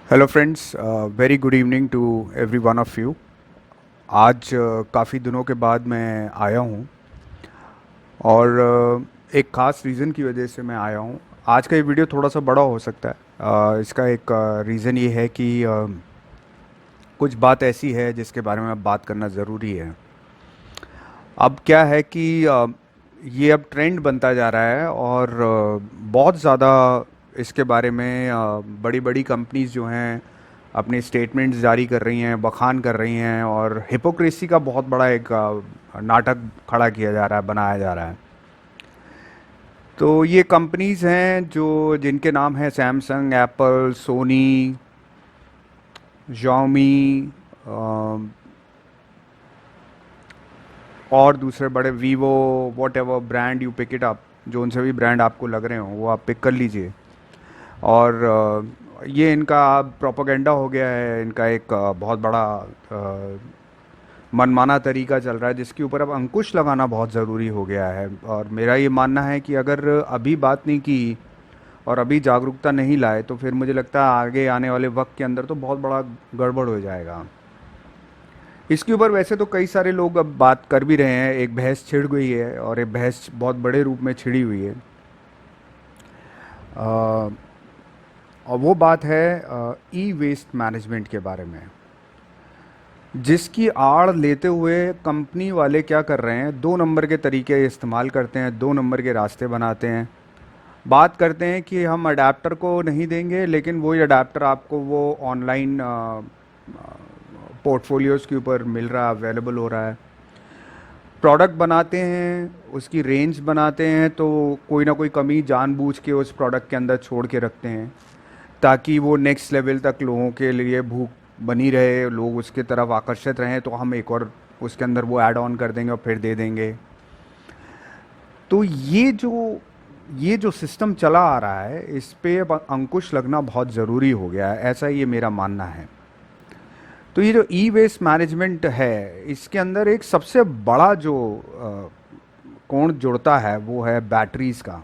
Hello friends, very good evening to every one of you. आज काफ़ी दिनों के बाद मैं आया हूँ और एक ख़ास रीज़न की वजह से मैं आया हूँ। आज का ये वीडियो थोड़ा सा बड़ा हो सकता है। इसका एक रीज़न ये है कि कुछ बात ऐसी है जिसके बारे में अब बात करना ज़रूरी है। अब क्या है कि ये अब ट्रेंड बनता जा रहा है और बहुत ज़्यादा इसके बारे में बड़ी बड़ी कंपनीज जो हैं अपने स्टेटमेंट्स जारी कर रही हैं, बखान कर रही हैं और हिपोक्रेसी का बहुत बड़ा एक नाटक खड़ा किया जा रहा है, बनाया जा रहा है। तो ये कंपनीज हैं जो जिनके नाम हैं सैमसंग, एप्पल, सोनी, Xiaomi, और दूसरे बड़े Vivo, whatever brand you pick it up, जो उनसे भी ब्रांड आपको लग रहे हो वो आप पिक कर लीजिए। और ये इनका प्रोपेगेंडा हो गया है, इनका एक बहुत बड़ा मनमाना तरीका चल रहा है जिसके ऊपर अब अंकुश लगाना बहुत ज़रूरी हो गया है। और मेरा ये मानना है कि अगर अभी बात नहीं की और अभी जागरूकता नहीं लाए तो फिर मुझे लगता है आगे आने वाले वक्त के अंदर तो बहुत बड़ा गड़बड़ हो जाएगा। इसके ऊपर वैसे तो कई सारे लोग अब बात कर भी रहे हैं, एक बहस छिड़ गई है और एक बहस बहुत बड़े रूप में छिड़ी हुई है। अ, और वो बात है ई वेस्ट मैनेजमेंट के बारे में, जिसकी आड़ लेते हुए कंपनी वाले क्या कर रहे हैं, दो नंबर के तरीके इस्तेमाल करते हैं, दो नंबर के रास्ते बनाते हैं। बात करते हैं कि हम अडाप्टर को नहीं देंगे, लेकिन वही अडाप्टर आपको वो ऑनलाइन पोर्टफोलियोज़ के ऊपर मिल रहा है, अवेलेबल हो रहा है। प्रोडक्ट बनाते हैं, उसकी रेंज बनाते हैं, तो कोई ना कोई कमी जानबूझ के उस प्रोडक्ट के अंदर छोड़ के रखते हैं ताकि वो नेक्स्ट लेवल तक लोगों के लिए भूख बनी रहे, लोग उसके तरफ आकर्षित रहें, तो हम एक और उसके अंदर वो ऐड ऑन कर देंगे और फिर दे देंगे। तो ये जो सिस्टम चला आ रहा है, इस पे अब अंकुश लगना बहुत ज़रूरी हो गया है, ऐसा ये मेरा मानना है। तो ये जो ई वेस्ट मैनेजमेंट है, इसके अंदर एक सबसे बड़ा जो कोण जुड़ता है वो है बैटरीज़ का।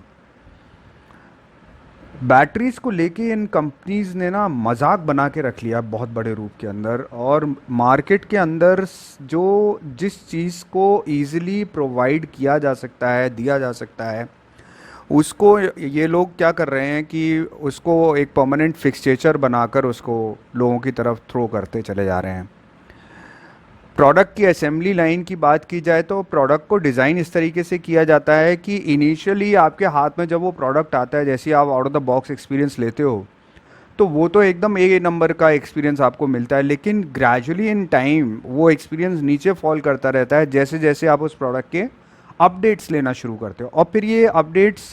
बैटरीज़ को लेके इन कंपनीज ने ना मजाक बना के रख लिया बहुत बड़े रूप के अंदर, और मार्केट के अंदर जो जिस चीज़ को इजीली प्रोवाइड किया जा सकता है, दिया जा सकता है, उसको ये लोग क्या कर रहे हैं कि उसको एक परमानेंट फिक्सचर बनाकर उसको लोगों की तरफ थ्रो करते चले जा रहे हैं। प्रोडक्ट की असेंबली लाइन की बात की जाए तो प्रोडक्ट को डिज़ाइन इस तरीके से किया जाता है कि इनिशियली आपके हाथ में जब वो प्रोडक्ट आता है, जैसे आप out of the box experience लेते हो, तो वो तो एकदम ए नंबर का एक्सपीरियंस आपको मिलता है, लेकिन ग्रेजुअली इन टाइम वो एक्सपीरियंस नीचे फॉल करता रहता है जैसे जैसे आप उस प्रोडक्ट के अपडेट्स लेना शुरू करते हो। और फिर ये अपडेट्स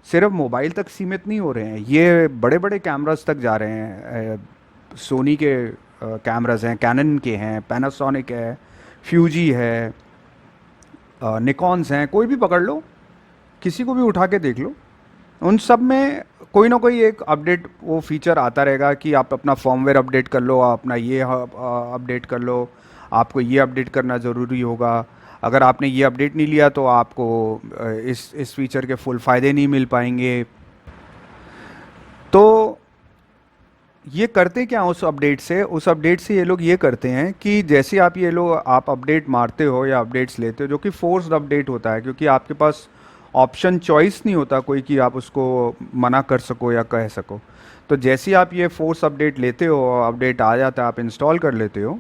सिर्फ मोबाइल तक सीमित नहीं हो रहे हैं, ये बड़े बड़े कैमरास तक जा रहे हैं। सोनी के कैमरास हैं, कैनन के हैं, पैनासोनिक है, फ्यूजी है, निकॉन्स हैं, कोई भी पकड़ लो, किसी को भी उठा के देख लो, उन सब में कोई ना कोई एक अपडेट वो फीचर आता रहेगा कि आप अपना फर्मवेयर अपडेट कर लो, आप अपना ये अपडेट कर लो, आपको ये अपडेट करना ज़रूरी होगा। अगर आपने ये अपडेट नहीं लिया तो आपको इस फीचर के फुल फ़ायदे नहीं मिल पाएंगे। तो ये करते क्या उस अपडेट से ये लोग ये करते हैं कि जैसे आप अपडेट मारते हो या अपडेट्स लेते हो, जो कि फोर्स्ड अपडेट होता है, क्योंकि आपके पास ऑप्शन चॉइस नहीं होता कोई कि आप उसको मना कर सको या कह सको। तो जैसे ही आप ये फोर्स अपडेट लेते हो, अपडेट आ जाता है, आप इंस्टॉल कर लेते हो,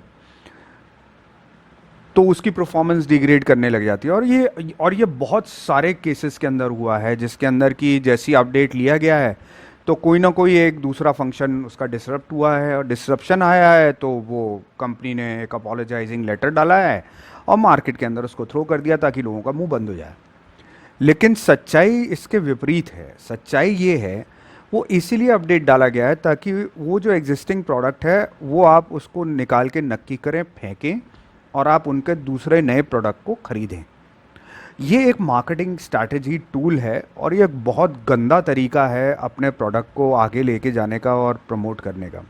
तो उसकी परफॉर्मेंस डिग्रेड करने लग जाती है। और ये बहुत सारे केसेस के अंदर हुआ है, जिसके अंदर कि जैसी अपडेट लिया गया है तो कोई ना कोई एक दूसरा फंक्शन उसका डिसरप्ट हुआ है, और डिसरप्शन आया है तो वो कंपनी ने एक अपोलोजाइजिंग लेटर डाला है और मार्केट के अंदर उसको थ्रो कर दिया ताकि लोगों का मुंह बंद हो जाए। लेकिन सच्चाई इसके विपरीत है। सच्चाई ये है, वो इसीलिए अपडेट डाला गया है ताकि वो जो एग्जिस्टिंग प्रोडक्ट है वो आप उसको निकाल के नक्की करें, फेंकें, और आप उनके दूसरे नए प्रोडक्ट को खरीदें। ये एक मार्केटिंग स्ट्रैटेजी टूल है और ये एक बहुत गंदा तरीका है अपने प्रोडक्ट को आगे लेके जाने का और प्रमोट करने का।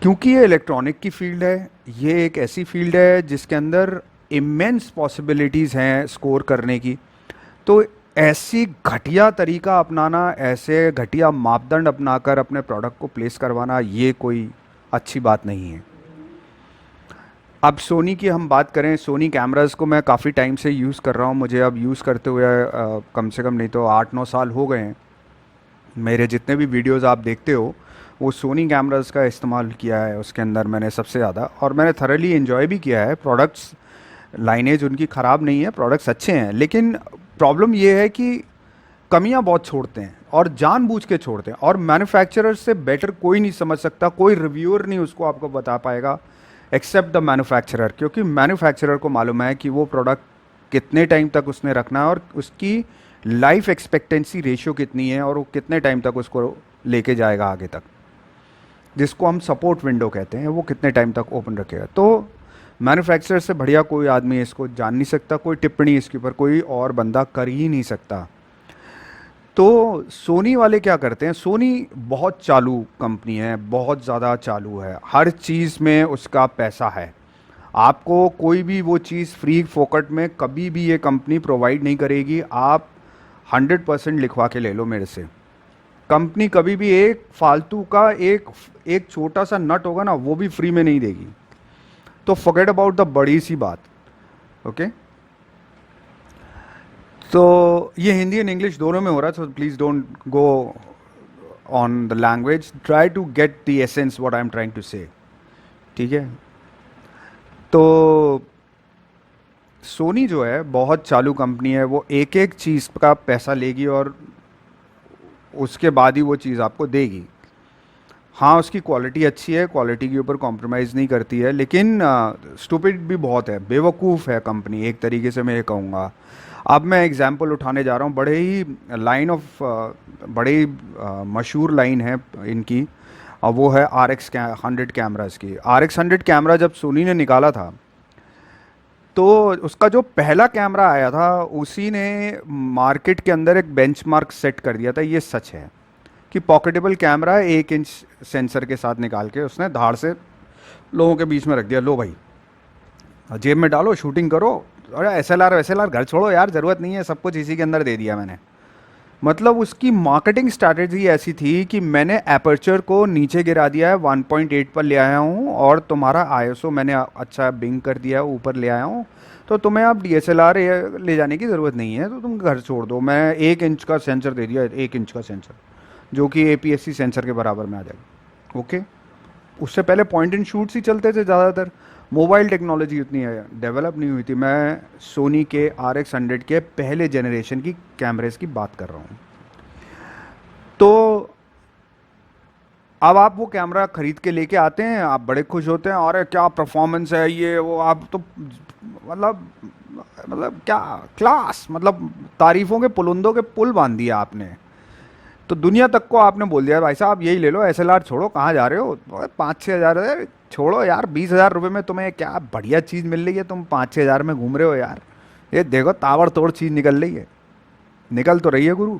क्योंकि ये इलेक्ट्रॉनिक की फील्ड है, ये एक ऐसी फील्ड है जिसके अंदर इमेंस पॉसिबिलिटीज़ हैं स्कोर करने की। तो ऐसी घटिया तरीका अपनाना, ऐसे घटिया मापदंड अपनाकर अपने प्रोडक्ट को प्लेस करवाना, ये कोई अच्छी बात नहीं है। अब सोनी की हम बात करें, सोनी कैमराज़ को मैं काफ़ी टाइम से यूज़ कर रहा हूँ। मुझे अब यूज़ करते हुए कम से कम नहीं तो 8-9 साल हो गए हैं। मेरे जितने भी वीडियोस आप देखते हो वो सोनी कैमराज़ का इस्तेमाल किया है उसके अंदर मैंने सबसे ज़्यादा, और मैंने थरली इन्जॉय भी किया है। प्रोडक्ट्स लाइनेज उनकी ख़राब नहीं है, प्रोडक्ट्स अच्छे हैं, लेकिन प्रॉब्लम ये है कि कमियां बहुत छोड़ते हैं और जानबूझ के छोड़ते हैं, और मैन्युफैक्चरर से बेटर कोई नहीं समझ सकता, कोई रिव्यूअर नहीं उसको आपको बता पाएगा एक्सेप्ट द मैन्युफैक्चरर, क्योंकि मैन्युफैक्चरर को मालूम है कि वो प्रोडक्ट कितने टाइम तक उसने रखना है और उसकी लाइफ एक्सपेक्टेंसी रेशियो कितनी है और वो कितने टाइम तक उसको लेके जाएगा आगे तक, जिसको हम सपोर्ट विंडो कहते हैं, वो कितने टाइम तक ओपन रखेगा। तो मैन्युफैक्चरर से बढ़िया कोई आदमी इसको जान नहीं सकता, कोई टिप्पणी इसके ऊपर कोई और बंदा कर ही नहीं सकता। तो सोनी वाले क्या करते हैं, सोनी बहुत चालू कंपनी है, बहुत ज़्यादा चालू है, हर चीज़ में उसका पैसा है। आपको कोई भी वो चीज़ फ्री फोकट में कभी भी ये कंपनी प्रोवाइड नहीं करेगी। आप 100% लिखवा के ले लो मेरे से, कंपनी कभी भी एक फालतू का एक एक छोटा सा नट होगा ना, वो भी फ्री में नहीं देगी। तो फॉरगेट अबाउट द बड़ी सी बात। ओके, तो ये हिंदी एंड इंग्लिश दोनों में हो रहा है, so please don't go on the language, try to get the essence what I am trying to say. ठीक है, तो सोनी जो है बहुत चालू कंपनी है, वो एक एक चीज़ का पैसा लेगी और उसके बाद ही वो चीज़ आपको देगी। हाँ, उसकी क्वालिटी अच्छी है, क्वालिटी के ऊपर कॉम्प्रोमाइज़ नहीं करती है, लेकिन स्टूपिड भी बहुत है, बेवकूफ़ है कंपनी, एक तरीके से मैं ये कहूँगा। अब मैं एग्जांपल उठाने जा रहा हूँ, बड़े ही लाइन ऑफ बड़े ही मशहूर लाइन है इनकी, और वो है RX100 कैमराज़ की। RX100 कैमरा जब सोनी ने निकाला था, तो उसका जो पहला कैमरा आया था उसी ने मार्केट के अंदर एक बेंचमार्क सेट कर दिया था। ये सच है कि पॉकेटेबल कैमरा 1 इंच सेंसर के साथ निकाल के उसने धाड़ से लोगों के बीच में रख दिया, लो भाई जेब में डालो, शूटिंग करो, अरे SLR घर छोड़ो यार, ज़रूरत नहीं है, सब कुछ इसी के अंदर दे दिया मैंने। मतलब उसकी मार्केटिंग स्ट्रैटेजी ऐसी थी कि मैंने एपर्चर को नीचे गिरा दिया है, 1.8 पर ले आया हूँ, और तुम्हारा ISO मैंने अच्छा बिंग कर दिया है, ऊपर ले आया हूँ, तो तुम्हें अब DSLR ले जाने की ज़रूरत नहीं है, तो तुम घर छोड़ दो। मैं 1 इंच का सेंसर दे दिया, 1 इंच का सेंसर, जो कि APS-C सेंसर के बराबर में आ जाएगा। ओके, उससे पहले पॉइंट एंड शूट्स ही चलते थे ज़्यादातर, मोबाइल टेक्नोलॉजी उतनी डेवलप नहीं हुई थी। मैं सोनी के RX100 के पहले जनरेशन की कैमरेज की बात कर रहा हूँ। तो अब आप वो कैमरा खरीद के लेके आते हैं, आप बड़े खुश होते हैं, अरे क्या परफॉर्मेंस है ये वो, आप तो मतलब क्या क्लास, मतलब तारीफों के पुलंदों के पुल बांध दिया आपने। तो दुनिया तक को आपने बोल दिया भाई साहब यही ले लो, SLR छोड़ो, कहाँ जा रहे हो, 5-6 हज़ार छोड़ो यार, 20,000 रुपये में तुम्हें क्या बढ़िया चीज़ मिल रही है, तुम 5-6 हज़ार में घूम रहे हो यार, ये देखो ताबड़तोड़ चीज़ निकल रही है, निकल तो रही है गुरु,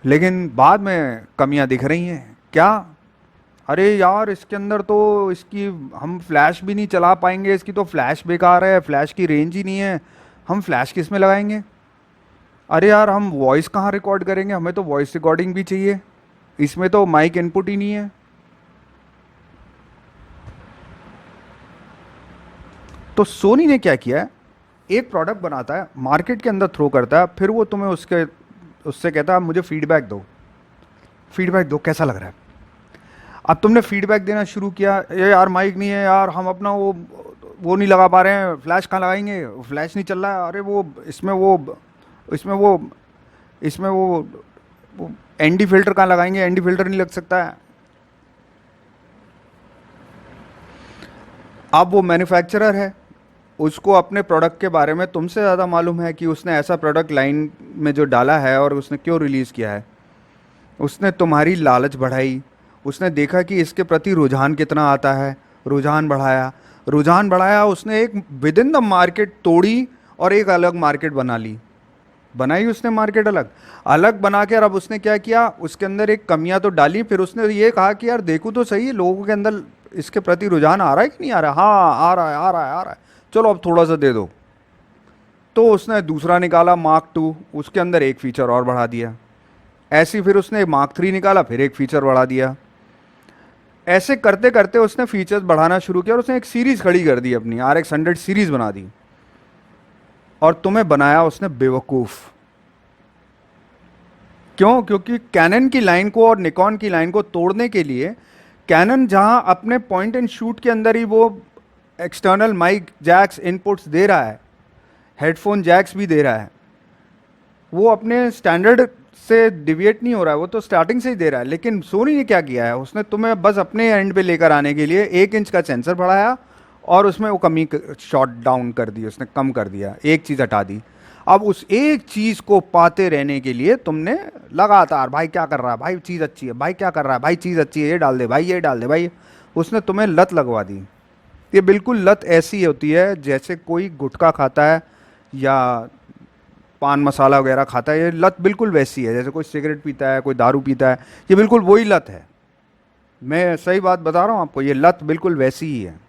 लेकिन बाद में कमियां दिख रही हैं। क्या, अरे यार इसके अंदर तो इसकी हम फ्लैश भी नहीं चला पाएंगे, इसकी तो फ्लैश बेकार है, फ्लैश की रेंज ही नहीं है, हम फ्लैश किस में लगाएंगे, अरे यार हम वॉइस कहाँ रिकॉर्ड करेंगे, हमें तो वॉइस रिकॉर्डिंग भी चाहिए, इसमें तो माइक इनपुट ही नहीं है। तो सोनी ने क्या किया है, एक प्रोडक्ट बनाता है, मार्केट के अंदर थ्रो करता है, फिर वो तुम्हें उससे कहता है मुझे फीडबैक दो, फीडबैक दो कैसा लग रहा है। अब तुमने फीडबैक देना शुरू किया, ये यार माइक नहीं है यार, हम अपना वो नहीं लगा पा रहे हैं, फ्लैश कहाँ लगाएंगे, फ्लैश नहीं चल रहा है, अरे वो इसमें वो इसमें वो इसमें वो एनडी फिल्टर कहाँ लगाएंगे, एनडी फिल्टर नहीं लग सकता है। अब वो मैन्युफैक्चरर है, उसको अपने प्रोडक्ट के बारे में तुमसे ज़्यादा मालूम है कि उसने ऐसा प्रोडक्ट लाइन में जो डाला है और उसने क्यों रिलीज़ किया है। उसने तुम्हारी लालच बढ़ाई, उसने देखा कि इसके प्रति रुझान कितना आता है, रुझान बढ़ाया, रुझान बढ़ाया, उसने एक विद इन द मार्केट तोड़ी और एक अलग मार्केट बना ली, बनाई उसने मार्केट अलग अलग बना के। और अब उसने क्या किया, उसके अंदर एक कमियां तो डाली, फिर उसने ये कहा कि यार देखो तो सही लोगों के अंदर इसके प्रति रुझान आ रहा है कि नहीं आ रहा है, हाँ आ रहा है आ रहा है आ रहा है, चलो अब थोड़ा सा दे दो। तो उसने दूसरा निकाला मार्क टू, उसके अंदर एक फीचर और बढ़ा दिया। ऐसे ही फिर उसने मार्क थ्री निकाला, फिर एक फीचर बढ़ा दिया। ऐसे करते करते उसने फीचर्स बढ़ाना शुरू किया और उसने एक सीरीज खड़ी कर दी, अपनी RX 100 सीरीज बना दी। और तुम्हें बनाया उसने बेवकूफ। क्यों? क्योंकि कैनन की लाइन को और निकॉन की लाइन को तोड़ने के लिए, कैनन जहां अपने पॉइंट एंड शूट के अंदर ही वो एक्सटर्नल माइक जैक्स इनपुट्स दे रहा है, हेडफोन जैक्स भी दे रहा है, वो अपने स्टैंडर्ड से डिविएट नहीं हो रहा है, वो तो स्टार्टिंग से ही दे रहा है। लेकिन सोनी ने क्या किया है, उसने तुम्हें बस अपने एंड पे लेकर आने के लिए 1 इंच का सेंसर बढ़ाया और उसमें वो कमी शॉट डाउन कर दी, उसने कम कर दिया, एक चीज़ हटा दी। अब उस एक चीज़ को पाते रहने के लिए तुमने लगातार, भाई क्या कर रहा है, भाई चीज़ अच्छी है, भाई क्या कर रहा है, भाई चीज़ अच्छी है, ये डाल दे भाई, ये डाल दे भाई, उसने तुम्हें लत लगवा दी। ये बिल्कुल लत ऐसी होती है जैसे कोई गुटखा खाता है या पान मसाला वगैरह खाता है, ये लत बिल्कुल वैसी है जैसे कोई सिगरेट पीता है, कोई दारू पीता है, ये बिल्कुल वही लत है। मैं सही बात बता रहा हूँ आपको, ये लत बिल्कुल वैसी ही है।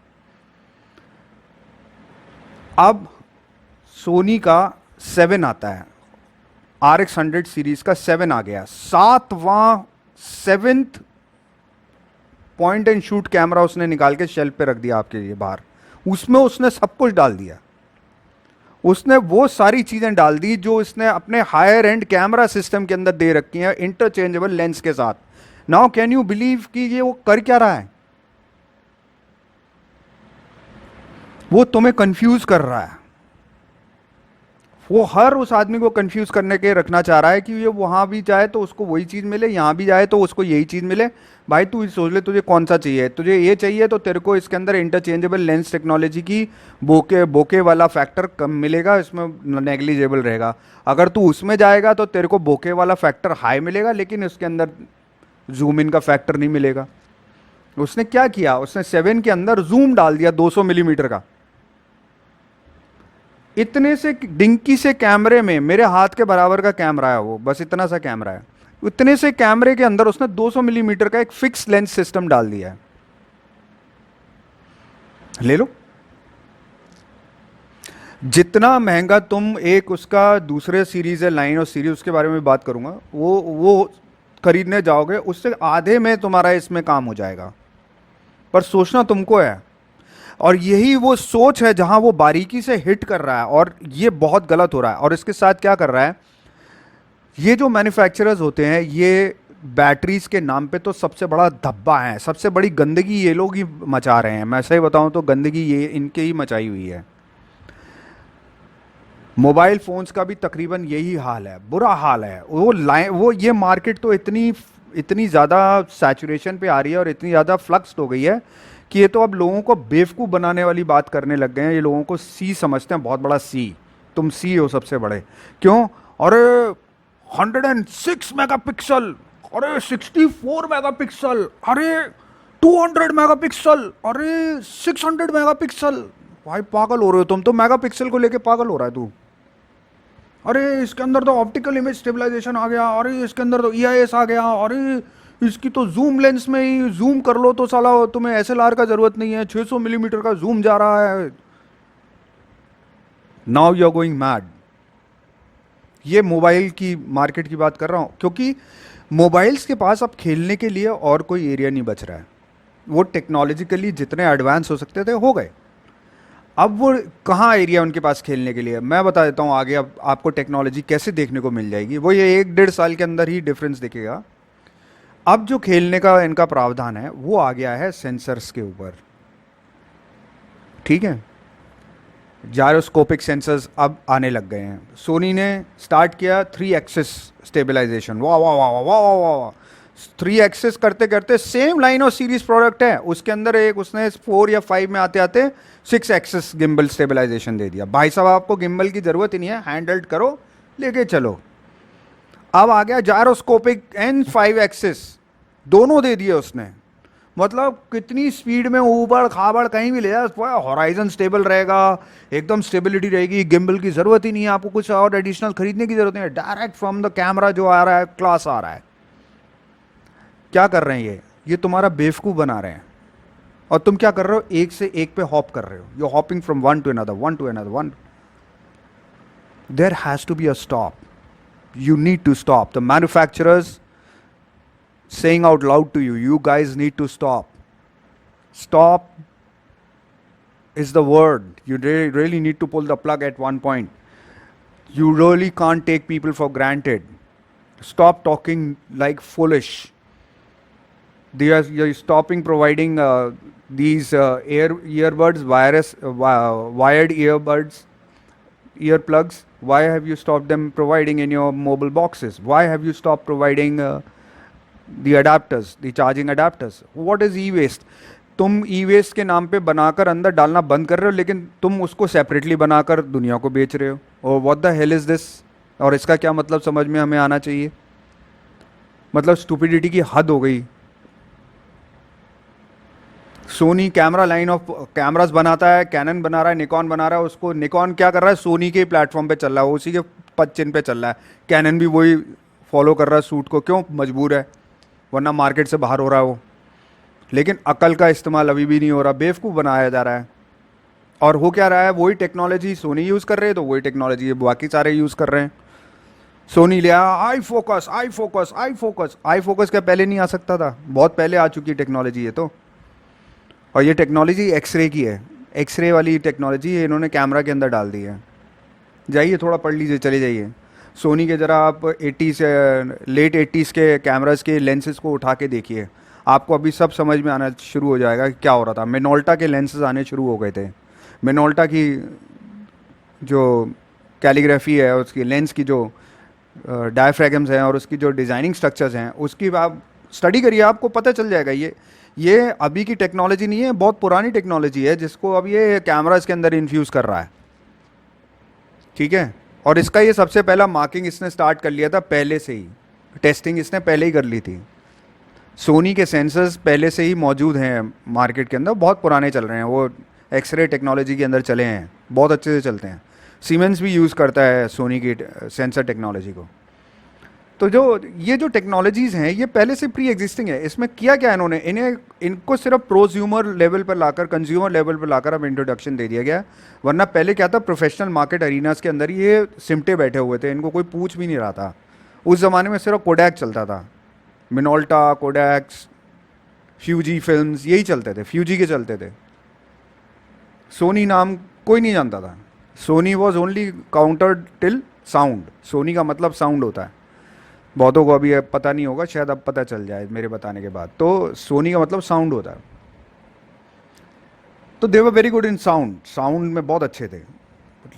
अब सोनी का 7 आता है, RX 100 सीरीज का 7 आ गया, 7th point and shoot camera उसने निकाल के शेल्फ पे रख दिया आपके लिए बाहर। उसमें उसने सब कुछ डाल दिया, उसने वो सारी चीजें डाल दी जो उसने अपने हायर एंड कैमरा सिस्टम के अंदर दे रखी हैं, इंटरचेंजेबल लेंस के साथ। नाउ कैन यू बिलीव कि ये वो कर क्या रहा है? वो तुम्हें कंफ्यूज कर रहा है। वो हर उस आदमी को कंफ्यूज करने के रखना चाह रहा है कि ये वहां भी जाए तो उसको वही चीज मिले, यहां भी जाए तो उसको यही चीज मिले। भाई तू सोच ले तुझे कौन सा चाहिए, तुझे ये चाहिए तो तेरे को इसके अंदर इंटरचेंजेबल लेंस टेक्नोलॉजी की बोके वाला फैक्टर कम मिलेगा, इसमें नेग्लिजेबल रहेगा। अगर तू उसमें जाएगा तो तेरे को बोके वाला फैक्टर हाई मिलेगा, लेकिन उसके अंदर जूम इन का फैक्टर नहीं मिलेगा। उसने क्या किया, उसने 7 के अंदर जूम डाल दिया 200 मिलीमीटर का। इतने से डिंकी से कैमरे में, मेरे हाथ के बराबर का कैमरा है वो, बस इतना सा कैमरा है, इतने से कैमरे के अंदर उसने 200 मिलीमीटर का एक फिक्स लेंस सिस्टम डाल दिया है। ले लो, जितना महंगा तुम एक उसका दूसरे सीरीज है, लाइन और सीरीज, उसके बारे में बात करूंगा, वो खरीदने जाओगे उससे आधे में तुम्हारा इसमें काम हो जाएगा। पर सोचना तुमको है, और यही वो सोच है जहां वो बारीकी से हिट कर रहा है, और ये बहुत गलत हो रहा है। और इसके साथ क्या कर रहा है, ये जो मैन्युफैक्चरर्स होते हैं, ये बैटरीज के नाम पे तो सबसे बड़ा धब्बा है, सबसे बड़ी गंदगी ये लोग ही मचा रहे हैं। मैं सही बताऊं तो गंदगी ये इनके ही मचाई हुई है। मोबाइल फोन्स का भी तकरीबन यही हाल है, बुरा हाल है। वो ये मार्केट तो इतनी ज़्यादा सैचुरेशन पे आ रही है और इतनी ज़्यादा फ्लक्स हो गई है कि ये तो अब लोगों को बेवकूफ़ बनाने वाली बात करने लग गए हैं। ये लोगों को सी समझते हैं, बहुत बड़ा सी, तुम सी हो सबसे बड़े। क्यों? अरे 106 मेगापिक्सल, अरे 64 मेगापिक्सल, अरे 200 मेगापिक्सल, अरे 600 मेगापिक्सल। भाई पागल हो रहे हो तुम तो, मेगापिक्सल को लेके पागल हो रहा है तू। अरे इसके अंदर तो ऑप्टिकल इमेज स्टेबलाइजेशन आ गया, अरे इसके अंदर तो EIS आ गया, अरे इसकी तो जूम लेंस में ही जूम कर लो तो साला तुम्हें SLR का जरूरत नहीं है, 600 मिलीमीटर का जूम जा रहा है। Now you are going mad. ये मोबाइल की मार्केट की बात कर रहा हूं, क्योंकि मोबाइल्स के पास अब खेलने के लिए और कोई एरिया नहीं बच रहा है। वो टेक्नोलॉजिकली जितने एडवांस हो सकते थे हो गए। अब वो कहाँ एरिया उनके पास खेलने के लिए, मैं बता देता हूँ आगे। अब आपको टेक्नोलॉजी कैसे देखने को मिल जाएगी, वो ये 1-1.5 साल के अंदर ही डिफरेंस दिखेगा। अब जो खेलने का इनका प्रावधान है वो आ गया है सेंसर्स के ऊपर, ठीक है। जायरोस्कोपिक सेंसर्स अब आने लग गए हैं। सोनी ने स्टार्ट किया 3 एक्सिस स्टेबलाइजेशन, वाह वाह वाह वाह वाह वाह। 3 एक्सिस करते करते same line of series product है, उसके अंदर एक उसने 4 या 5 में आते आते 6 एक्सिस गिम्बल स्टेबलाइजेशन दे दिया। भाई साहब आपको गिम्बल की जरूरत ही नहीं है, हैंडल्ड करो लेके चलो। अब आ गया जायरोस्कोपिक एंड 5 एक्सिस, दोनों दे दिए उसने। मतलब कितनी स्पीड में ऊबड़ खाबड़ कहीं भी ले जाए, हॉराइजन स्टेबल रहेगा, एकदम स्टेबिलिटी रहेगी, गिम्बल की जरूरत ही नहीं है, आपको कुछ और एडिशनल खरीदने की जरूरत नहीं है, डायरेक्ट फ्रॉम द कैमरा जो आ रहा है क्लास आ रहा है। क्या कर रहे हैं ये तुम्हारा बेवकूफ बना रहे हैं। और तुम क्या कर रहे हो, एक से एक पे हॉप कर रहे हो, you hopping from one two another, one two another one. There has to be a stop. You need to stop. The manufacturers saying out loud to you, you guys need to stop. Stop is the word. You really need to pull the plug at one point. You really can't take people for granted. Stop talking like foolish. You're stopping providing these earbuds, wired earbuds, earplugs. Why have you stopped them providing in your mobile boxes? Why have you stopped providing the adapters, the charging adapters? What is e-waste? तुम ई waste के नाम पे बनाकर अंदर डालना बंद कर रहे हो, लेकिन तुम उसको सेपरेटली बनाकर दुनिया को बेच रहे हो. और what the hell is this? और इसका क्या मतलब समझ में हमें आना चाहिए. मतलब स्टुपिडिटी की हद हो गई. Soni camera line of cameras बनाता है, कैनन बना रहा है, निकॉन बना रहा है. उसको निकॉन क्या कर रहा है, सोनी के प्लेटफॉर्म पे चल रहा है, उसी के पच्चिन पे चल रहा है. कैनन भी वही फॉलो कर रहा है सूट को. क्यों? मजबूर है, वरना मार्केट से बाहर हो रहा है वो. लेकिन अकल का इस्तेमाल अभी भी नहीं हो रहा, बेवकूफ़ बनाया जा रहा है. और हो क्या रहा है, वही टेक्नोलॉजी सोनी यूज़ कर रहे हैं तो वही टेक्नोलॉजी बाकी सारे यूज़ कर रहे हैं. सोनी लिया I focus, I focus, I focus. I focus क्या पहले नहीं आ सकता था? बहुत पहले आ चुकी टेक्नोलॉजी है तो. और ये टेक्नोलॉजी एक्सरे की है, एक्सरे वाली टेक्नोलॉजी इन्होंने कैमरा के अंदर डाल दी है. जाइए थोड़ा पढ़ लीजिए, चले जाइए. सोनी के ज़रा आप 80s लेट 80s के कैमरास के लेंसेज को उठा के देखिए, आपको अभी सब समझ में आना शुरू हो जाएगा कि क्या हो रहा था. मिनोल्टा के लेंसेज आने शुरू हो गए थे. मिनोल्टा की जो कैलीग्राफी है, उसकी लेंस की जो डायफ्रैगम्स हैं और उसकी जो डिज़ाइनिंग स्ट्रक्चर्स हैं, उसकी आप स्टडी करिए, आपको पता चल जाएगा. ये अभी की टेक्नोलॉजी नहीं है, बहुत पुरानी टेक्नोलॉजी है जिसको अब ये कैमरास के अंदर इन्फ्यूज़ कर रहा है. ठीक है. और इसका ये सबसे पहला मार्किंग इसने स्टार्ट कर लिया था पहले से ही. टेस्टिंग इसने पहले ही कर ली थी. सोनी के सेंसर्स पहले से ही मौजूद हैं मार्केट के अंदर, बहुत पुराने चल रहे हैं. वो एक्सरे टेक्नोलॉजी के अंदर चले हैं, बहुत अच्छे से चलते हैं. सीमेंस भी यूज़ करता है सोनी की सेंसर टेक्नोलॉजी को. तो ये जो टेक्नोलॉजीज़ हैं ये पहले से प्री एग्जिस्टिंग है. इसमें किया क्या इन्होंने, इनको सिर्फ प्रोज्यूमर लेवल पर लाकर, कंज्यूमर लेवल पर लाकर अब इंट्रोडक्शन दे दिया गया. वरना पहले क्या था, प्रोफेशनल मार्केट अरीनास के अंदर ये सिमटे बैठे हुए थे, इनको कोई पूछ भी नहीं रहा था. उस ज़माने में सिर्फ कोडैक चलता था. मिनोल्टा, कोडैक्स, फ्यूजी फिल्म्स, यही चलते थे, फ्यूजी के चलते थे. सोनी नाम कोई नहीं जानता था. Sony was only counter till sound. Sony का मतलब साउंड होता है. बहुतों को अभी पता नहीं होगा, शायद अब पता चल जाए मेरे बताने के बाद. तो सोनी का मतलब साउंड होता है. तो they were very good in sound, sound में बहुत अच्छे थे.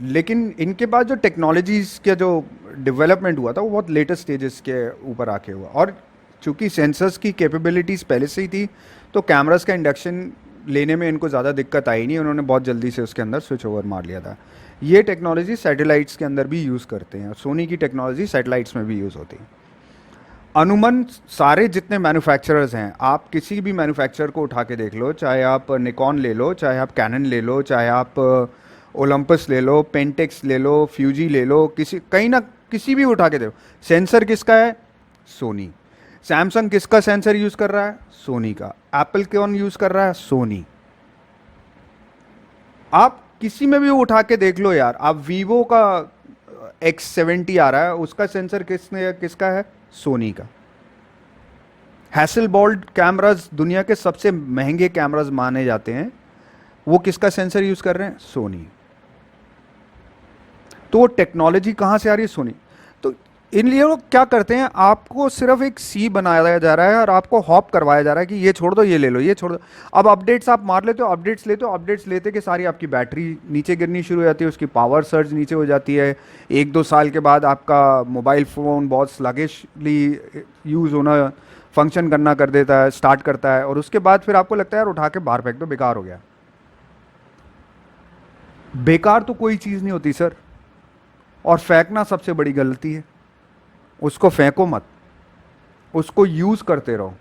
लेकिन इनके पास जो टेक्नोलॉजीज़ का जो डेवलपमेंट हुआ था वो बहुत लेटेस्ट स्टेजेस के ऊपर आके हुआ. और चूँकि सेंसर्स की कैपेबिलिटीज़ पहले से ही थी तो कैमरास का इंडक्शन लेने में इनको ज़्यादा दिक्कत आई नहीं. उन्होंने बहुत जल्दी से उसके अंदर स्विच ओवर मार लिया था. ये टेक्नोलॉजी सैटेलाइट्स के अंदर भी यूज़ करते हैं. सोनी की टेक्नोलॉजी सैटेलाइट्स में भी यूज़ होती है. अनुमन सारे जितने मैन्युफैक्चरर्स हैं, आप किसी भी मैन्युफैक्चरर को उठा के देख लो, चाहे आप निकॉन ले लो, चाहे आप कैनन ले लो, चाहे आप ओलंपस ले लो, पेंटेक्स ले लो, फ्यूजी ले लो, कहीं ना किसी भी उठा के देखो, सेंसर किसका है? सोनी. सैमसंग किसका सेंसर यूज़ कर रहा है? सोनी का. एप्पल कौन यूज़ कर रहा है? सोनी. आप किसी में भी उठा के देख लो यार. आप वीवो का X70 आ रहा है, उसका सेंसर किसका है? सोनी का. हैसलबॉल्ड कैमरास दुनिया के सबसे महंगे कैमरास माने जाते हैं, वो किसका सेंसर यूज़ कर रहे हैं? सोनी. तो टेक्नोलॉजी कहाँ से आ रही है? सोनी. तो इन लिए लोग क्या करते हैं, आपको सिर्फ एक सी बनाया जा रहा है और आपको हॉप करवाया जा रहा है कि ये छोड़ दो, ये ले लो, ये छोड़ दो. अब अपडेट्स आप मार लेते हो, अपडेट्स लेते हो, अपडेट्स लेते के सारी आपकी बैटरी नीचे गिरनी शुरू हो जाती है, उसकी पावर सर्ज नीचे हो जाती है. 1-2 साल के बाद आपका मोबाइल फ़ोन बहुत स्लगिशली यूज़ होना, फंक्शन करना कर देता है, स्टार्ट करता है. और उसके बाद फिर आपको लगता है यार उठा के बाहर फेंक दो, बेकार हो गया. बेकार तो कोई चीज़ नहीं होती सर. और फेंकना सबसे बड़ी गलती है. उसको फेंको मत, उसको यूज़ करते रहो.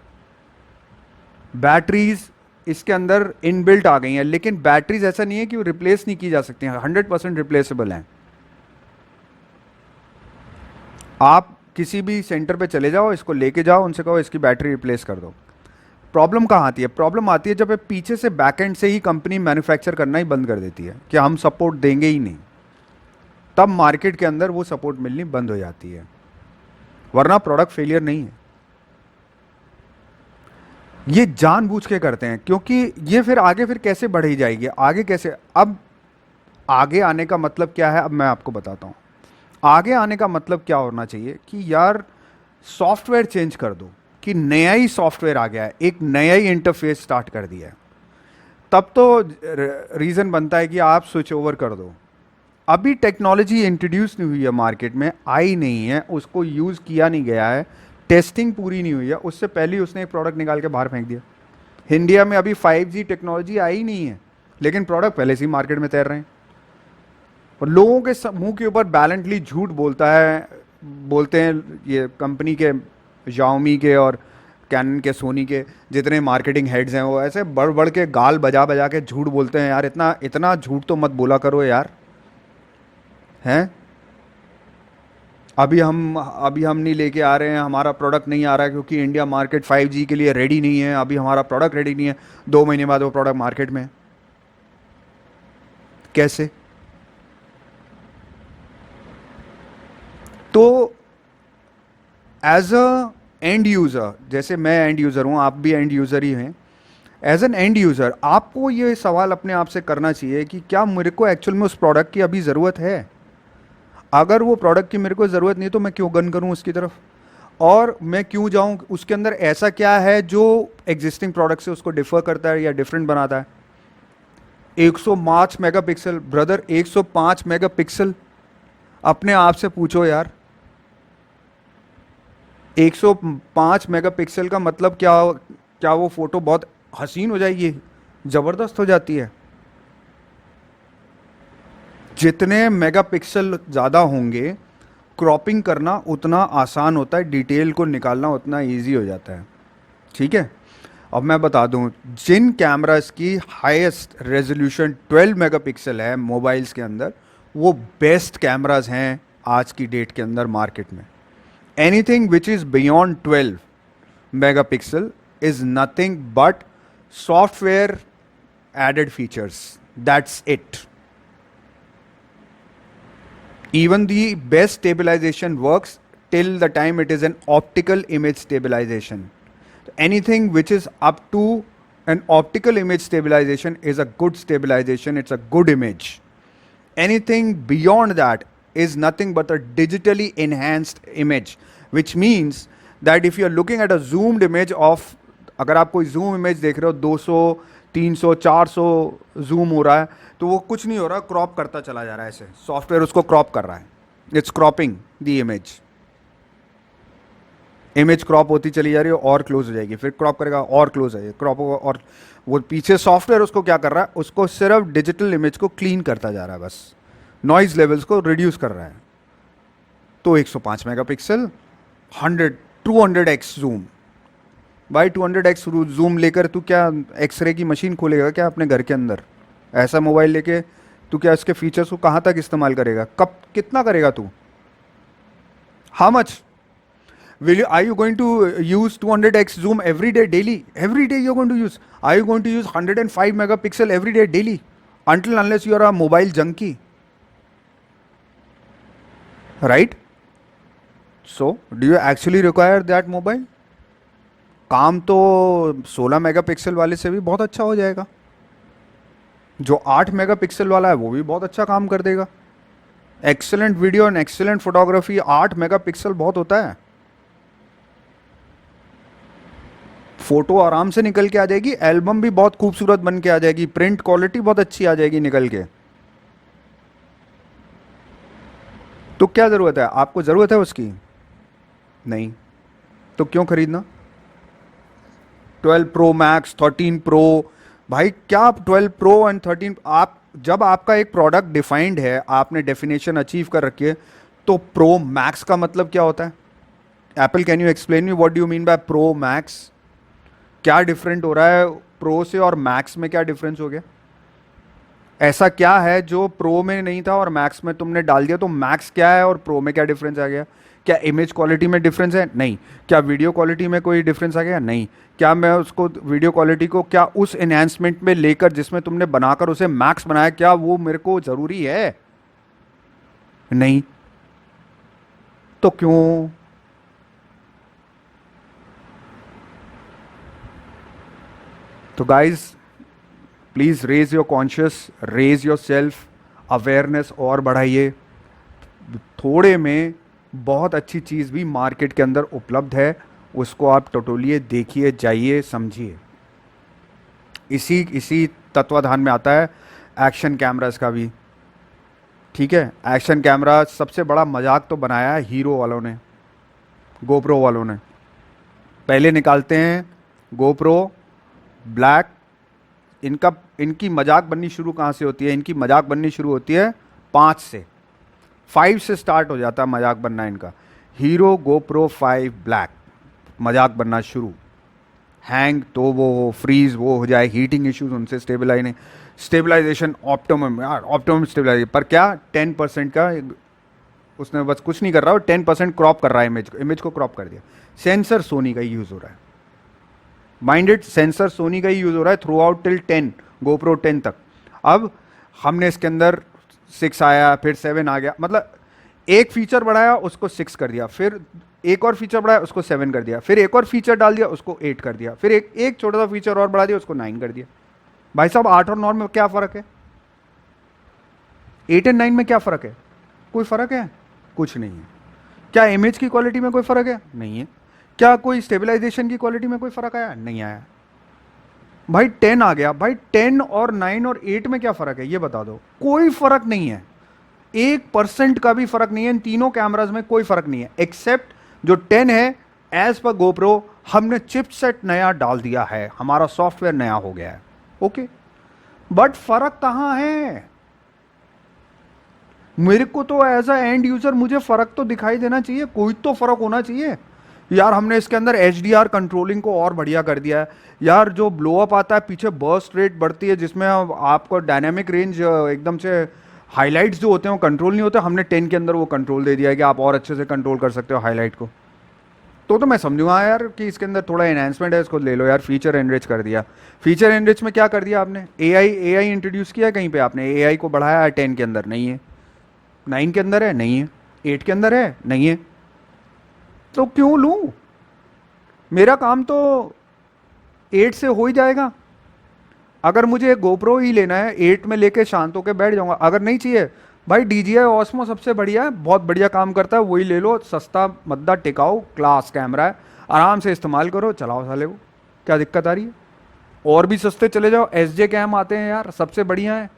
बैटरीज इसके अंदर इनबिल्ट आ गई हैं, लेकिन बैटरीज ऐसा नहीं है कि वो रिप्लेस नहीं की जा सकती हैं, 100% रिप्लेसेबल हैं. आप किसी भी सेंटर पे चले जाओ, इसको लेके जाओ, उनसे कहो इसकी बैटरी रिप्लेस कर दो. प्रॉब्लम कहाँ आती है? प्रॉब्लम आती है जब ये पीछे से बैकएंड से ही कंपनी मैन्युफैक्चर करना ही बंद कर देती है कि हम सपोर्ट देंगे ही नहीं. तब मार्केट के अंदर वो सपोर्ट मिलनी बंद हो जाती है, वरना प्रोडक्ट फेलियर नहीं है। ये जानबूझ के करते हैं, क्योंकि ये फिर आगे फिर कैसे बढ़ी जाएगी, आगे कैसे, अब आगे आने का मतलब क्या है, अब मैं आपको बताता हूँ। आगे आने का मतलब क्या होना चाहिए कि यार सॉफ्टवेयर चेंज कर दो, कि नया ही सॉफ्टवेयर आ गया है, एक नया ही इंटरफेस स्टार्ट कर दिया है, तब तो रीज़न बनता है कि आप स्विच ओवर कर दो। अभी टेक्नोलॉजी इंट्रोड्यूस नहीं हुई है मार्केट में, आई नहीं है, उसको यूज़ किया नहीं गया है, टेस्टिंग पूरी नहीं हुई है, उससे पहले ही उसने एक प्रोडक्ट निकाल के बाहर फेंक दिया। इंडिया में अभी 5G टेक्नोलॉजी आई नहीं है, लेकिन प्रोडक्ट पहले से ही मार्केट में तैर रहे हैं। और लोगों के मुंह के ऊपर बैलेंटली झूठ बोलता है, बोलते हैं ये कंपनी के, Xiaomi के और कैनन के, सोनी के जितने मार्केटिंग हेड्स हैं, वो ऐसे बढ़ बढ़ के गाल बजा बजा के झूठ बोलते हैं। यार इतना इतना झूठ तो मत बोला करो यार, हैं। अभी हम नहीं लेके आ रहे हैं, हमारा प्रोडक्ट नहीं आ रहा है क्योंकि इंडिया मार्केट 5G के लिए रेडी नहीं है, अभी हमारा प्रोडक्ट रेडी नहीं है। 2 महीने बाद वो प्रोडक्ट मार्केट में है। कैसे? तो एज अ एंड यूज़र, जैसे मैं एंड यूज़र हूँ, आप भी एंड यूज़र ही हैं, एज एन एंड यूज़र आपको ये सवाल अपने आप से करना चाहिए कि क्या मेरे को एक्चुअल में उस प्रोडक्ट की अभी ज़रूरत है। अगर वो प्रोडक्ट की मेरे को ज़रूरत नहीं है तो मैं क्यों गन करूँ उसकी तरफ, और मैं क्यों जाऊँ उसके अंदर, ऐसा क्या है जो एग्जिस्टिंग प्रोडक्ट से उसको डिफर करता है या डिफरेंट बनाता है। 105 मेगापिक्सल ब्रदर, 105 मेगापिक्सल, अपने आप से पूछो यार, 105 मेगापिक्सल का मतलब क्या? क्या वो फोटो बहुत हसीन हो जाएगी, ज़बरदस्त हो जाती है? जितने मेगापिक्सल ज़्यादा होंगे, क्रॉपिंग करना उतना आसान होता है, डिटेल को निकालना उतना इजी हो जाता है। ठीक है, अब मैं बता दूं, जिन कैमरास की हाईएस्ट रेजोल्यूशन 12 मेगापिक्सल है मोबाइल्स के अंदर, वो बेस्ट कैमरास हैं आज की डेट के अंदर मार्केट में। Anything which is beyond 12 megapixel is nothing but software added features. That's it. Even the best stabilization works till the time it is an optical image stabilization. Anything which is up to an optical image stabilization is a good stabilization, it's a good image. Anything beyond that is nothing but a digitally enhanced image, which means that if you are looking at a zoomed image of, अगर आप कोई zoom image देख रहे हो 200 300 400 zoom हो रहा है, तो वो कुछ नहीं हो रहा, क्रॉप करता चला जा रहा है, ऐसे सॉफ्टवेयर उसको क्रॉप कर रहा है, it's cropping the image. Image crop होती चली जा रही है और क्लोज हो जाएगी, फिर क्रॉप करेगा और क्लोज आएगी, क्रॉप होगा, और वो पीछे सॉफ्टवेयर उसको क्या कर रहा है, उसको सिर्फ डिजिटल इमेज को क्लीन करता जा रहा है, बस नॉइज लेवल्स को रिड्यूस कर रहा है। तो 105 मेगापिक्सल, 200x जूम, भाई 200x जूम लेकर तू क्या एक्सरे की मशीन खोलेगा क्या अपने घर के अंदर? ऐसा मोबाइल लेके तू क्या इसके फीचर्स को कहाँ तक इस्तेमाल करेगा, कब कितना करेगा तू? How much are you going to use 200x zoom every day daily? Every day you're going to use. Are you going to use 105 megapixel every day daily? Until unless you are a mobile junkie, right? So do you actually require that mobile? काम तो 16 megapixel वाले से भी बहुत अच्छा हो जाएगा, जो 8 मेगापिक्सल वाला है वो भी बहुत अच्छा काम कर देगा। Excellent video and excellent photography 8 megapixel बहुत होता है, फोटो आराम से निकल के आ जाएगी, एल्बम भी बहुत खूबसूरत बन के आ जाएगी, प्रिंट क्वालिटी बहुत अच्छी आ जाएगी निकल के। तो क्या ज़रूरत है आपको? ज़रूरत है उसकी? नहीं, तो क्यों खरीदना? 12 प्रो मैक्स, 13 प्रो, भाई क्या आप 12 प्रो एंड 13, आप जब आपका एक प्रोडक्ट डिफाइंड है, आपने डेफिनेशन अचीव कर रखी है, तो प्रो मैक्स का मतलब क्या होता है? Apple, can you explain me what do you mean by pro max? क्या डिफरेंट हो रहा है प्रो से और मैक्स में? क्या डिफरेंस हो गया? ऐसा क्या है जो प्रो में नहीं था और मैक्स में तुमने डाल दिया? तो मैक्स क्या है और प्रो में क्या डिफरेंस आ गया? क्या इमेज क्वालिटी में डिफरेंस है? नहीं। क्या वीडियो क्वालिटी में कोई डिफरेंस आ गया? नहीं। क्या मैं उसको वीडियो क्वालिटी को क्या उस एनहांसमेंट में लेकर जिसमें तुमने बनाकर उसे मैक्स बनाया, क्या वो मेरे को ज़रूरी है? नहीं। तो क्यों? तो guys, please raise your conscious, raise your self awareness और बढ़ाइए। थोड़े में बहुत अच्छी चीज़ भी मार्केट के अंदर उपलब्ध है, उसको आप टटोलिए, देखिए, जाइए, समझिए। इसी इसी तत्वाधान में आता है एक्शन कैमरास का भी। ठीक है, एक्शन कैमरा सबसे बड़ा मजाक तो बनाया है हीरो वालों ने, गोप्रो वालों ने। पहले निकालते हैं गोप्रो ब्लैक। इनका इनकी मजाक बननी शुरू कहाँ से होती है? इनकी मजाक बननी शुरू होती है 5 से स्टार्ट हो जाता है मजाक बनना इनका। हीरो गोप्रो 5 ब्लैक, मजाक बनना शुरू। हैंग तो वो हो, फ्रीज वो हो जाए, हीटिंग इश्यूज उनसे स्टेबलाइज नहीं, स्टेबलाइजेशन ऑप्टिमम, यार ऑप्टिमम स्टेबलाइजेशन पर क्या 10% का उसने बस कुछ नहीं कर रहा, वो 10% क्रॉप कर रहा है इमेज को क्रॉप कर दिया। सेंसर सोनी का ही यूज हो रहा है, माइंडेड सेंसर सोनी का ही यूज हो रहा है थ्रू आउट टिल 10, गोप्रो 10 तक। अब हमने इसके अंदर 6 आया, फिर 7 आ गया, मतलब एक फीचर बढ़ाया उसको 6 कर दिया, फिर एक और फीचर बढ़ाया उसको 7 कर दिया, फिर एक और फीचर डाल दिया उसको 8 कर दिया, फिर एक एक छोटा सा फीचर और बढ़ा दिया उसको 9 कर दिया। भाई साहब 8 और 9 में क्या फर्क है? 8 एंड 9 में क्या फर्क है? कोई फर्क है? कुछ नहीं है। क्या इमेज की क्वालिटी में कोई फर्क है? नहीं है। क्या कोई स्टेबलाइजेशन की क्वालिटी में कोई फर्क आया? नहीं आया। भाई 10 आ गया, भाई 10 और 9 और 8 में क्या फर्क है ये बता दो। कोई फर्क नहीं है, 1% का भी फर्क नहीं है। इन तीनों कैमराज में कोई फर्क नहीं है एक्सेप्ट जो 10 है, एज पर गोप्रो हमने चिपसेट नया डाल दिया है, हमारा सॉफ्टवेयर नया हो गया है। ओके, बट फर्क कहां है? मेरे को तो एज अ एंड यूजर मुझे फर्क तो दिखाई देना चाहिए, कोई तो फर्क होना चाहिए। यार हमने इसके अंदर HDR कंट्रोलिंग को और बढ़िया कर दिया है। यार जो ब्लो अप आता है पीछे, बर्स्ट रेट बढ़ती है जिसमें आपको डायनामिक रेंज एकदम से हाइलाइट्स जो होते हैं वो कंट्रोल नहीं होते, हमने 10 के अंदर वो कंट्रोल दे दिया है कि आप और अच्छे से कंट्रोल कर सकते हो हाईलाइट को। तो मैं समझूंगा यार कि इसके अंदर थोड़ा एनहांसमेंट है, इसको ले लो यार, फीचर एनरिच कर दिया। फीचर एनरिच में क्या कर दिया आपने? एआई इंट्रोड्यूस किया है कहीं पे आपने? एआई को बढ़ाया है 10 के अंदर? नहीं है। 9 के अंदर है? नहीं है। 8 के अंदर है? नहीं है। तो क्यों लूं? मेरा काम तो 8 से हो ही जाएगा। अगर मुझे गोप्रो ही लेना है 8 में लेके शांत होकर बैठ जाऊंगा। अगर नहीं चाहिए भाई, DJI Osmo सबसे बढ़िया है, बहुत बढ़िया काम करता है, वही ले लो। सस्ता मद्दा टिकाऊ क्लास कैमरा है, आराम से इस्तेमाल करो, चलाओ साले को, क्या दिक्कत आ रही है? और भी सस्ते चले जाओ, SJ कैम आते हैं यार, सबसे बढ़िया है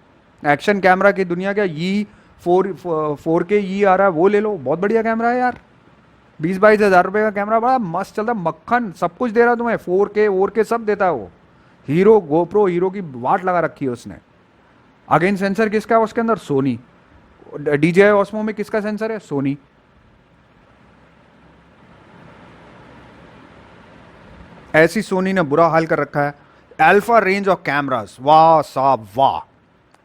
एक्शन कैमरा की दुनिया का। E4K ई आ रहा है, वो ले लो, बहुत बढ़िया कैमरा है यार। 20-22 हज़ार रुपये का कैमरा, बड़ा मस्त चलता है, मक्खन सब कुछ दे रहा है तुम्हें, 4K सब देता है वो। हीरो गोप्रो हीरो की वाट लगा रखी है उसने। अगेन सेंसर किसका है उसके अंदर? सोनी। DJI Osmo में किसका सेंसर है? सोनी। ऐसी सोनी ने बुरा हाल कर रखा है। अल्फा रेंज ऑफ कैमरास, वाह साहब वाह।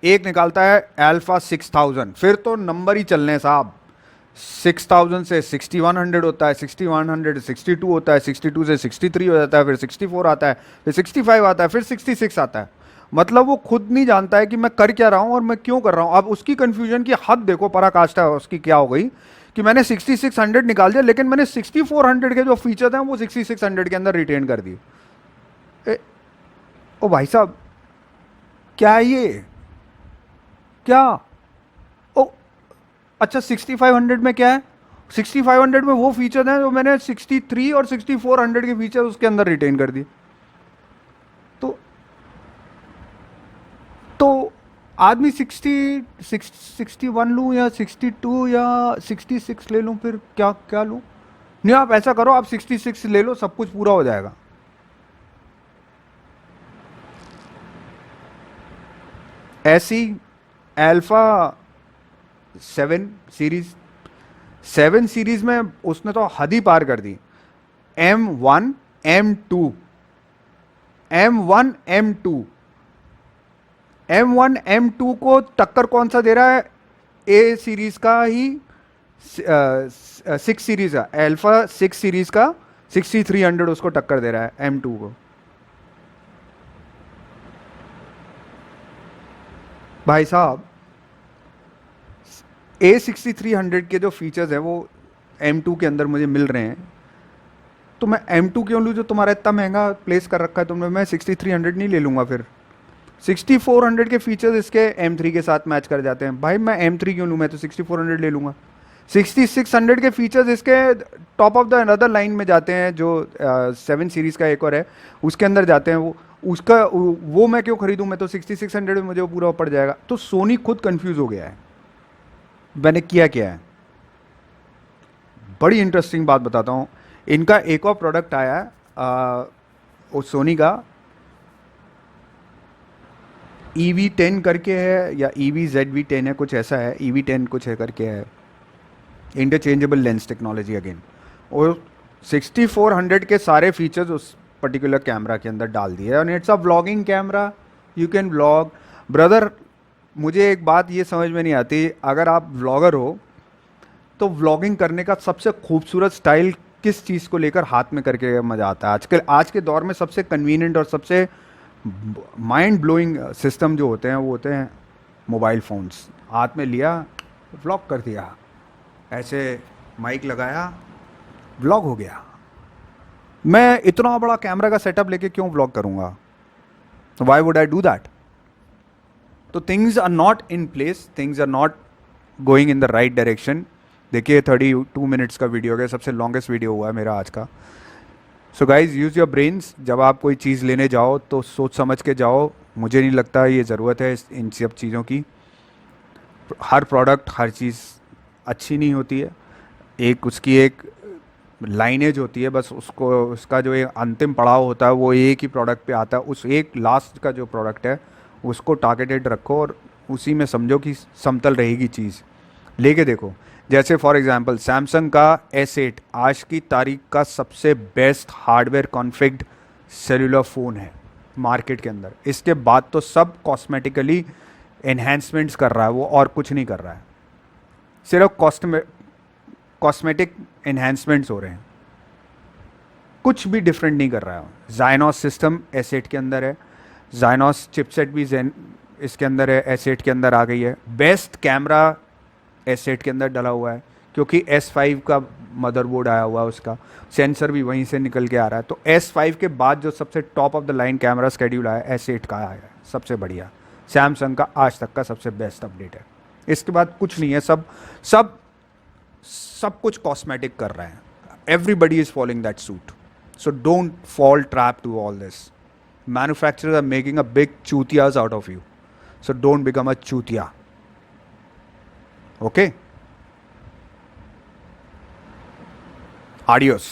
एक निकालता है अल्फा 6000, फिर तो नंबर ही चलने साहब। 6000 से 6100 होता है, 6100 से 62 होता है, 62 से 63 हो जाता है, फिर 64 आता है, फिर 65 आता है, फिर 66 आता है। मतलब वो खुद नहीं जानता है कि मैं कर क्या रहा हूं और मैं क्यों कर रहा हूं। अब उसकी कंफ्यूजन की हद देखो, पराकाष्ठा उसकी क्या हो गई कि मैंने 6600 निकाल दिया, लेकिन मैंने 6400 के जो फीचर हैं वो 6600 के अंदर रिटेन कर दिए। ओ भाई साहब, क्या है ये? क्या? ओ अच्छा, 6500 में क्या है? 6500 में वो फीचर हैं जो मैंने 63 और 6400 के फीचर उसके अंदर रिटेन कर दिए। तो तो आदमी 61 लूँ या 62 या 66 ले लूँ, फिर क्या क्या लूँ? नहीं, आप ऐसा करो, आप 66 ले लो, सब कुछ पूरा हो जाएगा। ऐसी अल्फा 7 सीरीज, 7 सीरीज में उसने तो हद ही पार कर दी। M1 M2, M1 M2, M1 M2 को टक्कर कौन सा दे रहा है? A सीरीज का ही 6 सीरीज का, अल्फा 6 सीरीज का 6300 उसको टक्कर दे रहा है M2 को। भाई साहब A6300 के जो फीचर्स हैं वो M2 के अंदर मुझे मिल रहे हैं, तो मैं M2 क्यों लूँ जो तुम्हारा इतना महंगा प्लेस कर रखा है तुमने? मैं 6300 नहीं ले लूँगा फिर? 6400 के फीचर्स इसके M3 के साथ मैच कर जाते हैं, भाई मैं M3 क्यों लूँ? मैं तो 6400 ले लूँगा। 6600 के फीचर्स इसके top of the another line में जाते हैं, जो 7 सीरीज़ का एक और है उसके अंदर जाते हैं। वो मैं क्यों खरीदूँ? मैं तो 6600 में मुझे वो पूरा पड़ जाएगा। तो सोनी खुद कंफ्यूज हो गया है। मैंने किया क्या है, बड़ी इंटरेस्टिंग बात बताता हूँ। इनका एक और प्रोडक्ट आया है, वो सोनी का EV10 करके है, या EV-ZV10 है, कुछ ऐसा है, EV10 कुछ है करके है, इंटरचेंजेबल लेंस टेक्नोलॉजी अगेन। और 6400 के सारे फीचर्स उस पर्टिकुलर कैमरा के अंदर डाल दिए, और it's a vlogging camera, you can vlog. Brother, मुझे एक बात ये समझ में नहीं आती, अगर आप व्लॉगर हो तो व्लॉगिंग करने का सबसे खूबसूरत स्टाइल किस चीज़ को लेकर हाथ में करके मज़ा आता है? आजकल आज के दौर में सबसे कन्वीनियंट और सबसे माइंड ब्लोइंग सिस्टम जो होते हैं वो होते हैं मोबाइल फ़ोन्स। हाथ में लिया, व्लॉग कर दिया, ऐसे माइक लगाया, व्लॉग हो गया। मैं इतना बड़ा कैमरा का सेटअप लेके क्यों व्लॉग करूँगा? Why would I do that? तो things are not in place, things are not going in the right direction. देखिए 32 मिनट्स का वीडियो हो गया, सबसे लॉन्गेस्ट वीडियो हुआ है मेरा आज का। So guys, use your brains. जब आप कोई चीज़ लेने जाओ तो सोच समझ के जाओ। मुझे नहीं लगता ये ज़रूरत है इन सब चीज़ों की। हर प्रोडक्ट, हर चीज़ अच्छी नहीं होती है, एक उसकी एक लाइनेज होती है, बस उसको उसका जो एक अंतिम पड़ाव होता है वो एक ही प्रोडक्ट पे आता है। उस एक लास्ट का जो प्रोडक्ट है उसको टारगेटेड रखो और उसी में समझो कि समतल रहेगी चीज़। लेके देखो, जैसे फॉर एग्जांपल सैमसंग का S8 आज की तारीख का सबसे बेस्ट हार्डवेयर कॉन्फ़िग्ड सेलुलर फ़ोन है मार्केट के अंदर। इसके बाद तो सब कॉस्मेटिकली एनहेंसमेंट्स कर रहा है वो, और कुछ नहीं कर रहा है, सिर्फ कॉस्मेटिक एनहेंसमेंट्स हो रहे हैं, कुछ भी डिफरेंट नहीं कर रहा है। जाइनोस सिस्टम S8 के अंदर है, जाइनोस चिपसेट भी इसके अंदर है, S8 के अंदर आ गई है। बेस्ट कैमरा S8 के अंदर डला हुआ है क्योंकि S5 का मदरबोर्ड आया हुआ है, उसका सेंसर भी वहीं से निकल के आ रहा है। तो S5 के बाद जो सबसे top of the line camera schedule आया S8 का आया है, सबसे बढ़िया, सैमसंग का आज तक का सबसे बेस्ट अपडेट है। इसके बाद कुछ नहीं है, सब सब सब कुछ कॉस्मेटिक कर रहे हैं। Everybody is following that suit, so don't fall trap to all this. Manufacturers are making a big चूतियाज out of you, so don't become a चूतिया। Okay, adios.